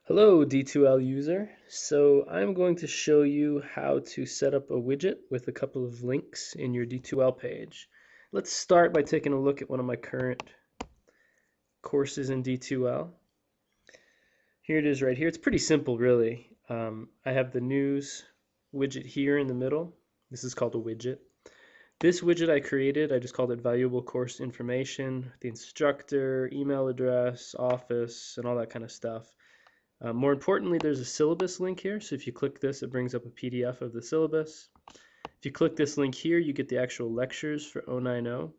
Hello D2L user. So I'm going to show you how to set up a widget with a couple of links in your D2L page. Let's start by taking a look at one of my current courses in D2L. Here it is right here. It's pretty simple really. I have the news widget here in the middle. This is called a widget. This widget I created, I just called it valuable course information, the instructor, email address, office, and all that kind of stuff. More importantly, there's a syllabus link here, so if you click this, it brings up a PDF of the syllabus. If you click this link here, you get the actual lectures for 090, and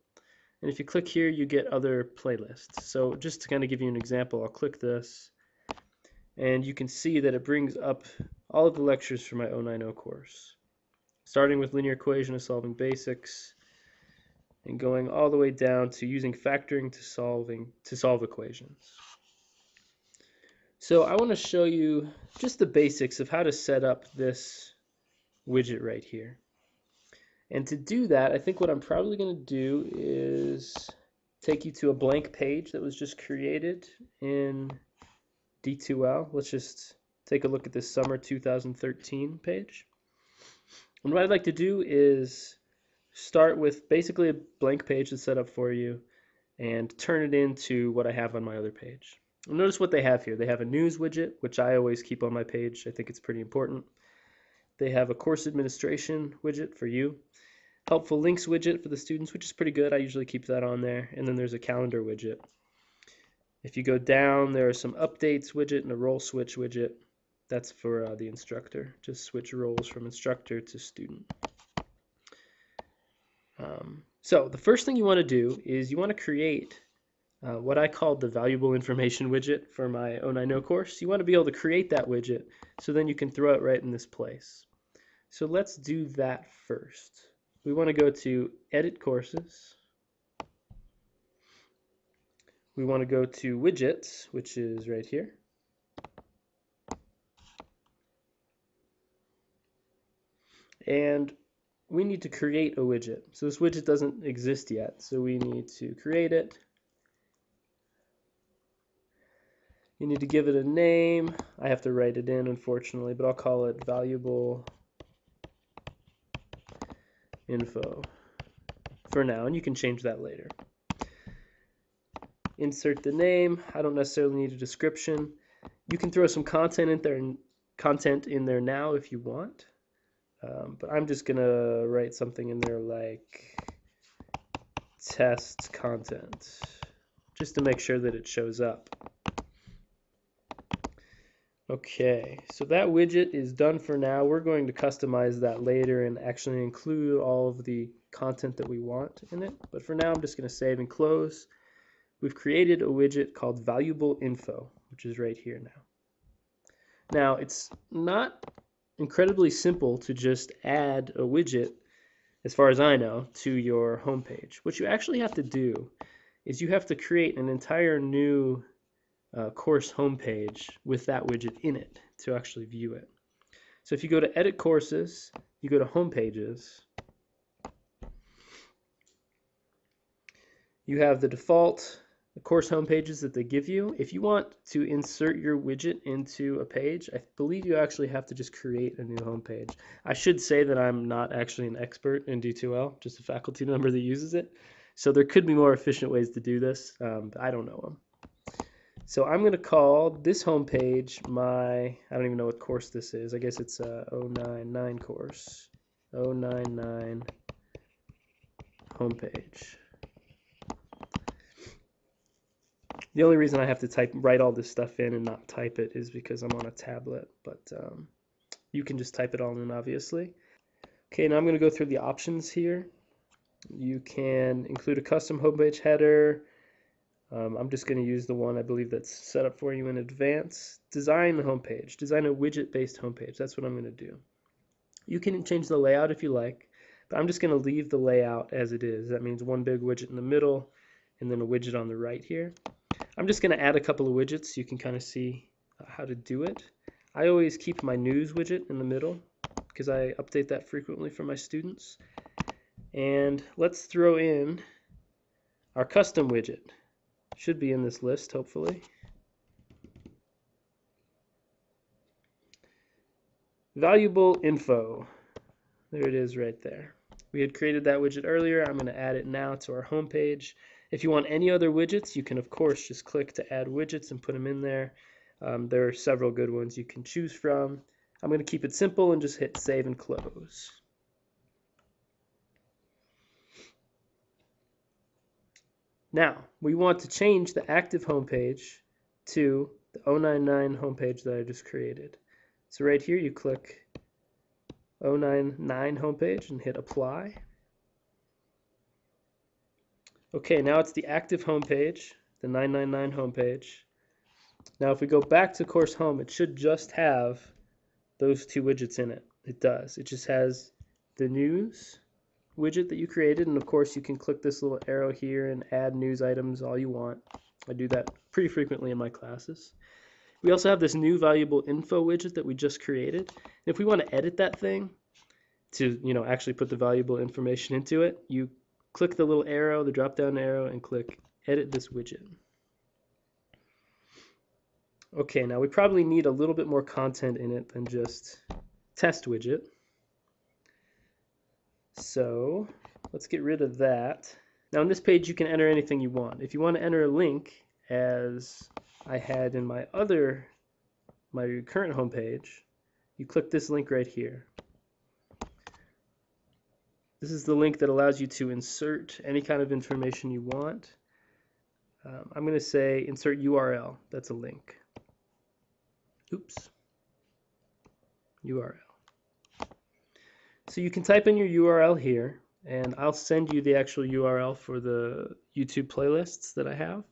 if you click here, you get other playlists. So just to kind of give you an example, I'll click this, and you can see that it brings up all of the lectures for my 090 course, starting with linear equation to solving basics, and going all the way down to using factoring to solve equations. So I want to show you just the basics of how to set up this widget right here. And to do that, I think what I'm probably going to do is take you to a blank page that was just created in D2L. Let's just take a look at this summer 2013 page. And what I'd like to do is start with basically a blank page that's set up for you and turn it into what I have on my other page. Notice what they have here. They have a news widget, which I always keep on my page. I think it's pretty important. They have a course administration widget for you. Helpful links widget for the students, which is pretty good. I usually keep that on there. And then there's a calendar widget. If you go down, there are some updates widget and a role switch widget. That's for the instructor. Just switch roles from instructor to student. So the first thing you want to do is you want to create what I called the valuable information widget for my 090 course. You want to be able to create that widget so then you can throw it right in this place. So let's do that first. We want to go to Edit Courses. We want to go to Widgets, which is right here. And we need to create a widget. So this widget doesn't exist yet, so we need to create it. You need to give it a name. I have to write it in, unfortunately, but I'll call it valuable info for now, and you can change that later. Insert the name. I don't necessarily need a description. You can throw some content in there now if you want, but I'm just gonna write something in there like test content, just to make sure that it shows up. Okay, so that widget is done for now. We're going to customize that later and actually include all of the content that we want in it. But for now, I'm just going to save and close. We've created a widget called Valuable Info, which is right here now. Now, it's not incredibly simple to just add a widget, as far as I know, to your homepage. What you actually have to do is you have to create an entire new course homepage with that widget in it to actually view it. So if you go to Edit Courses, you go to Home Pages, you have the default course home pages that they give you. If you want to insert your widget into a page, I believe you actually have to just create a new home page. I should say that I'm not actually an expert in D2L, just a faculty member that uses it. So there could be more efficient ways to do this, but I don't know them. So I'm going to call this homepage I don't even know what course this is. I guess it's a 099 course. 099 homepage. The only reason I have to write all this stuff in and not type it is because I'm on a tablet, but you can just type it all in, obviously. Okay, now I'm going to go through the options here. You can include a custom homepage header. I'm just going to use the one I believe that's set up for you in advance. Design the homepage. Design a widget-based homepage. That's what I'm going to do. You can change the layout if you like, but I'm just going to leave the layout as it is. That means one big widget in the middle and then a widget on the right here. I'm just going to add a couple of widgets so you can kind of see how to do it. I always keep my news widget in the middle because I update that frequently for my students. And let's throw in our custom widget. Should be in this list, hopefully. Valuable info. There it is right there. We had created that widget earlier. I'm going to add it now to our home page. If you want any other widgets, you can of course just click to add widgets and put them in there. There are several good ones you can choose from. I'm going to keep it simple and just hit save and close. Now, we want to change the active homepage to the 099 homepage that I just created. So right here you click 099 homepage and hit apply. Okay, now it's the active homepage, the 999 homepage. Now if we go back to course home, it should just have those two widgets in it. It does. It just has the news widget that you created, and of course you can click this little arrow here and add news items all you want. I do that pretty frequently in my classes. We also have this new valuable info widget that we just created. And if we want to edit that thing to, actually put the valuable information into it, you click the little arrow, the drop down arrow, and click edit this widget. Okay, now we probably need a little bit more content in it than just test widget. So let's get rid of that. Now on this page you can enter anything you want. If you want to enter a link, as I had in my current home page, you click this link right here. This is the link that allows you to insert any kind of information you want. I'm going to say insert URL. That's a link. Oops. URL. So you can type in your URL here, and I'll send you the actual URL for the YouTube playlists that I have.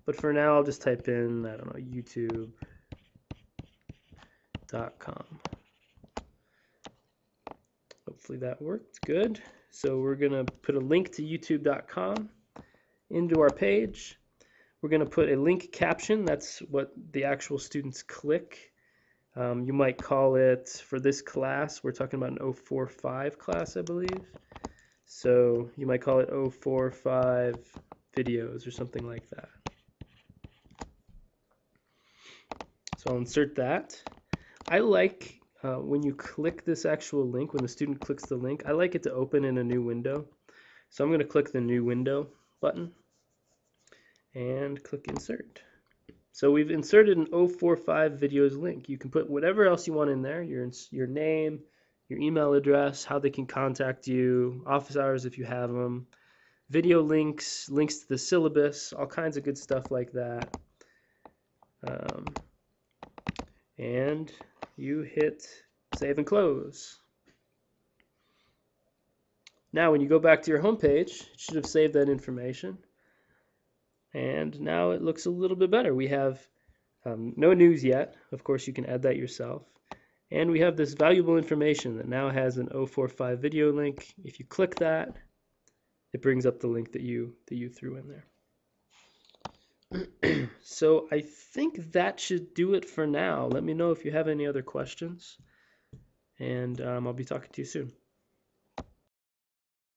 But for now, I'll just type in, I don't know, youtube.com. Hopefully that worked good. So we're going to put a link to youtube.com into our page. We're going to put a link caption. That's what the actual students click. You might call it, for this class, we're talking about an 045 class, I believe. So you might call it 045 videos or something like that. So I'll insert that. I like when you click this actual link, when the student clicks the link, I like it to open in a new window. So I'm going to click the new window button and click insert. So we've inserted an 045 videos link. You can put whatever else you want in there, your name, your email address, how they can contact you, office hours if you have them, video links, links to the syllabus, all kinds of good stuff like that. And you hit save and close. Now when you go back to your home page, it should have saved that information. And now it looks a little bit better. We have no news yet. Of course, you can add that yourself. And we have this valuable information that now has an 045 video link. If you click that, it brings up the link that you threw in there. So I think that should do it for now. Let me know if you have any other questions. And I'll be talking to you soon.